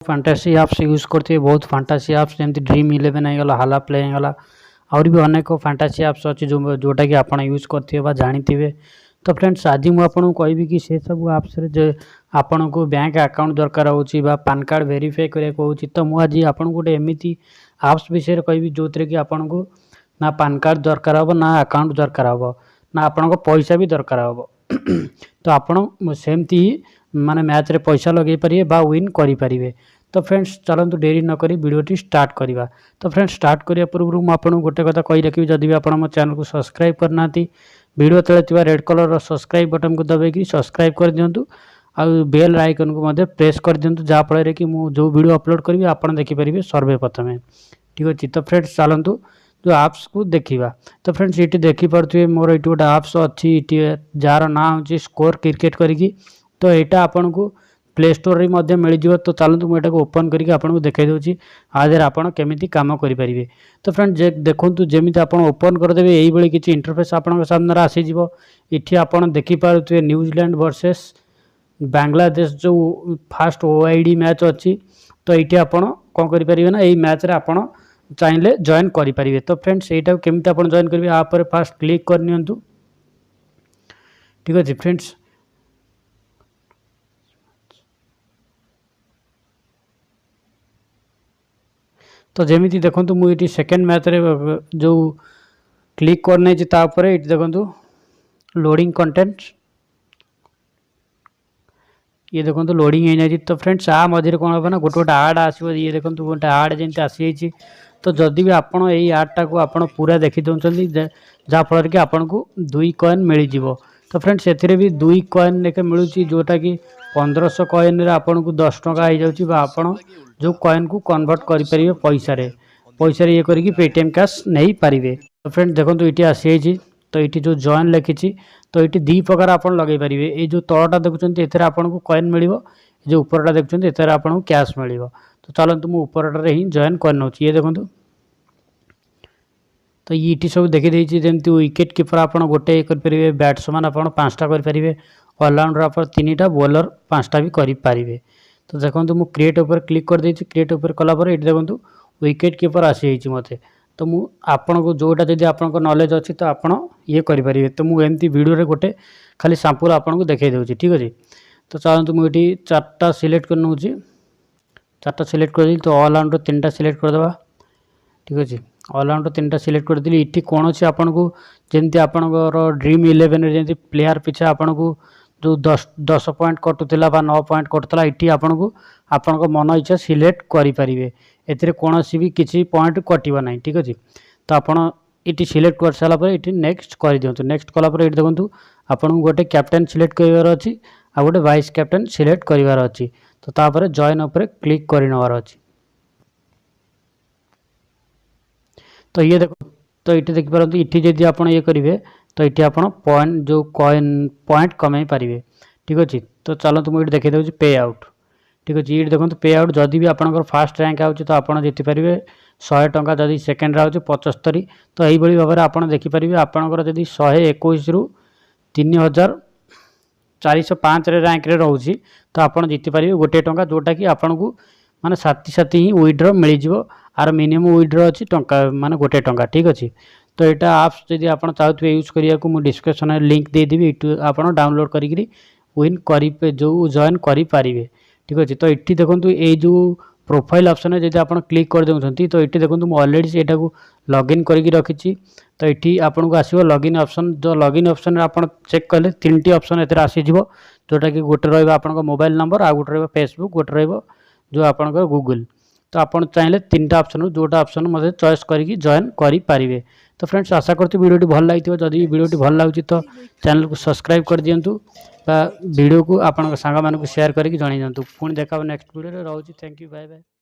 Fantasy आप्स use करते बहुत fantasy आप्स जमी ड्रीम 11 होगा हाला प्ले होगा आउरी भी अनेक फैंटासी आप्स अच्छी जोटा कि आप यूज करते जानी। तो फ्रेंड्स आज मुझे कहि कि से सब आप्स जो आपण को बैंक अकाउंट दरकार होची पान कार्ड वेरीफाई करिया होची। तो मुझे आज आपन गोटे एमती आप्स विषय कहि जो थे कि आपन को ना पान कार्ड दरकार हम ना अकाउंट दरकार हम ना आपण को पैसा भी दरकार हम तो आपण सेमती माने मैच रे पैसा लगे पारे बा विन करि पारिबे। तो फ्रेंड्स चलतु डेरी नक वीडियोटी स्टार्ट करवा। तो फ्रेंड्स स्टार्ट करने पूर्व मुझे गोटे कथा कही रखी जदि भी आप चैनल को सब्सक्राइब करना वीडियो तले रेड कलर सब्सक्राइब बटन को दबाई सब्सक्राइब कर दिंतु आ बेल आइकन को मध्य प्रेस कर दिंतु जहाँफल कि मुझे जो वीडियो अपलोड करी आप देखिपारे सर्वे प्रथम। ठीक अच्छे तो फ्रेंड्स चलतु जो आप्स को देखा। तो फ्रेंड्स ये देखिपे मोर ये गोटे आप्स अच्छी जार ना हूँ स्कोर क्रिकेट करी। तो यहाँ आपन को प्ले स्टोर रे मध्य मिल जाव। तो चलतु मुझे ओपन करके आपको देखा दूसरी आधे आपड़ केमी कम करेंगे। तो फ्रेंड देखूँ जमी आप ओपन करदे यही किसी इंटरफेस आप सामने आसीज ये आप देखिपे न्यूजीलैंड वर्सेस बांग्लादेश जो फास्ट ओआईडी मैच अच्छी। तो ये आप कौन करेंगे ना यही मैच रे आप चाहिए जॉइन करेंगे। तो फ्रेंड्स यहाँ केमी आप जॉइन करेंगे आप फास्ट क्लिक करनी। ठीक अच्छे फ्रेंड्स तो जमी देखूँ मुझे सेकेंड मैच रे जो क्लिक करने ये देखूँ लोडिंग कंटेंट ये देखो लोडिंग हो जाए। तो फ्रेंड्स आ मझे कौन हम ना गोटे गोटे आड आसो ये देखो गोटे आड जमी आसी। तो जदि भी आप आडटा को आप पूरा देखी दूसरी जहाँफल कि आपन को 2 कॉइन मिल जाव। तो फ्रेंड्स से भी 2 कॉइन लेके मिलूँ जोटा कि 1500 कॉइन रे आपन को 10 टंका हो जाऊँगी आपण जो कॉइन को कन्वर्ट करेंगे पैसा ये करके पेटीएम कैश नहीं पारे। तो फ्रेंड्स देखो ये आसी तो ये जो जॉइन लिखी तो ये 2 प्रकार आप लगे पारे। ये जो तलटा देखुं ये आपन को कॉइन मिल जो उपरटा देखुं ये आपको कैश मिल। तो चलतु मुझे उपरटे ही जॉइन कर नौ ये देखो। तो ये सब देखी जमी विकेट कीपर आप गोटे करेंगे बैट्समैन आप 5टा करेंगे ऑलराउंडर आप 3टा बॉलर 5टा भी करेंगे। तो देखो मुझे क्रिएट उपर क्लिक कर देती क्रिएट उपर कलापर ये देखो विकेट कीपर आसी मत। तो मुझे आपन को जोटा जब आप नॉलेज अच्छी तो आप ये करेंगे। तो मुझे एमती वीडियो रे गोटे खाली सैंपल आपको देखा दूसरी। ठीक अच्छे तो चलते मुझे ये 4टा सिलेक्ट कर नौ 4टा सिलेक्ट कर तो ऑलराउंडर 3टा सिलेक्ट करदे। ठीक अच्छे ऑलराउंडर 3टा सिलेक्ट करदेली ये कौन अच्छे आपन को जमी आपंकर ड्रीम 11 जमी प्लेयर पिछा आपन को जो 10 पॉइंट कटुला 9 पॉइंट कटुला ये आपन को मन इच्छा सिलेक्ट करेंगे। ए कौन भी किसी पॉइंट कटो ना। ठीक अच्छे तो आप ये सिलेक्ट कर सारापर ये नेक्स्ट कर दिंतु। नेक्स्ट कलापर ये देखो आपको गोटे कैप्टेन सिलेक्ट करार अच्छी आ गोटे वाइस कैप्टेन सिलेक्ट करार अच्छी। तो तापर जॉइन उपर क्लिक कर नवार अच्छी। तो ये देखो तो ये देखिपारती ये जब आप ये करेंगे तो ये आप पॉइंट जो कॉइन पॉइंट कमे पारे। ठीक अच्छे तो चलते मुझे देखा दूसरी पे आउट। ठीक अच्छे ये देखो पे आउट जदि भी आपंकर फास्ट रैंक आउट तो आप जीतिपारे 100 टंका जदि सेकेंड आउट 75। तो यही भाव में आप देखिपारे आपंकर जदि 121 रु 3405 रैंक रे रोचे तो आप जीतिपारे गोटे टंका जोटा कि आपन को माने साथी साथी ही विड्रॉ मिल जाव आर मिनिमम विड्रॉ अच्छी टंका माने गोटे टंका। ठीक अच्छे तो यहाँ आप्स जब आप चाहते यूज करिया को डिस्क्रिप्शन में लिंक देदेवी आप डाउनलोड करी विन कर जो जॉइन करेंगे। ठीक अच्छे तो ये देखो ये जो प्रोफाइल ऑप्शन है जब आप क्लिक कर देते तो ये देखो मुझे ऑलरेडी से लॉगिन करके रखी। तो ये आपको आसो लॉगिन ऑप्शन जो लॉगिन ऑप्शन आप चेक कले 3टी ऑप्शन एथेर आसीज जोटा कि गोटे रहा मोबाइल नंबर आ गोटे रहा फेसबुक गोटे रहा जो आपंकर गूगल। तो आप चाहिए 3टा ऑप्शन जोटा ऑप्शन मतलब चॉइस करके जॉइन करेंगे। तो फ्रेंड्स आशा करती वीडियो भल लगी जदि वीडियो भल लगे तो चैनल को सब्सक्राइब कर दिंतु वीडियो को आप सांग मानक शेयर करके जन दिंतु। पुणी देखा नेक्स्ट वीडियो रोचे। Thank you bye bye.